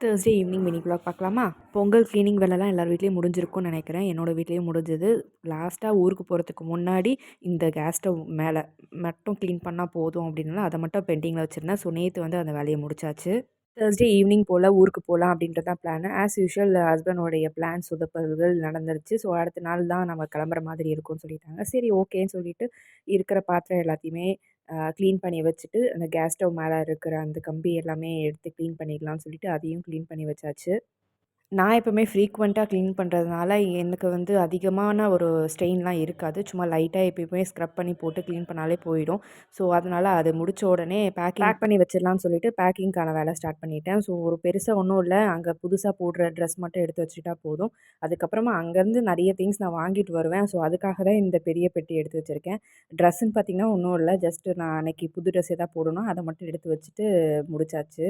Thursday evening mini vlog பார்க்கலாமா? Pongal cleaning வேலைலாம் எல்லார் வீட்லேயும் முடிஞ்சிருக்கும்னு நினைக்கிறேன். என்னோட வீட்லேயும் முடிஞ்சது. லாஸ்ட்டாக ஊருக்கு போகிறதுக்கு முன்னாடி இந்த கேஸ் ஸ்டவ் மேலே மட்டும் க்ளீன் பண்ணால் போதும் அப்படின்னால அதை மட்டும் பெண்டிங்கில் வச்சுருந்தேன். ஸோ நேற்று வந்து அந்த வேலையை முடிச்சாச்சு. தேர்ஸ்டே ஈவினிங் போல் ஊருக்கு போகலாம் அப்படின்றது தான் பிளான். ஆஸ் யூஷுவல் ஹஸ்பண்டோடைய பிளான் சொதப்பல்கள் நடந்துருச்சு. ஸோ அடுத்த நாள் தான் நம்ம கிளம்புற மாதிரி இருக்கும்னு சொல்லிட்டாங்க. சரி ஓகேன்னு சொல்லிட்டு இருக்கிற பாத்திரம் எல்லாத்தையுமே க்ளீன் பண்ணி வச்சுட்டு, அந்த கேஸ் ஸ்டவ் மேலே இருக்கிற அந்த கம்பி எல்லாமே எடுத்து க்ளீன் பண்ணிடலாம்னு சொல்லிட்டு அதையும் க்ளீன் பண்ணி வச்சாச்சு. நான் எப்பவுமே ஃப்ரீக்வென்ட்டா க்ளீன் பண்ணுறதுனால, எனக்கு வந்து அதிகமான ஒரு ஸ்ட்ரெயின்லாம் இருக்காது. சும்மா லைட்டா எப்பயுமே ஸ்க்ரப் பண்ணி போட்டு க்ளீன் பண்ணாலே போயிடும். ஸோ, அதனால அது முடிச்ச உடனே பேக் பண்ணி வச்சிடலாம்னு சொல்லிட்டு பேக்கிங்க்கான வேலை ஸ்டார்ட் பண்ணிட்டேன். ஸோ, ஒரு பெருசா ஒண்ணும் இல்ல. அங்க புதுசா போடுற ட்ரெஸ் மட்டும் எடுத்து வச்சுட்டா போதும். அதுக்கப்புறமா அங்கேருந்து நெறைய திங்ஸ் நான் வாங்கிட்டு வருவேன். ஸோ, அதுக்காக தான் இந்த பெரிய பெட்டி எடுத்து வச்சிருக்கேன். ட்ரெஸ்ஸுன்னு பார்த்தீங்கன்னா ஒண்ணும் இல்ல. ஜஸ்ட் நான் அன்னைக்கு புது ட்ரெஸ் எதா போடணும், அத மட்டும் எடுத்து வச்சுட்டு முடிச்சாச்சு.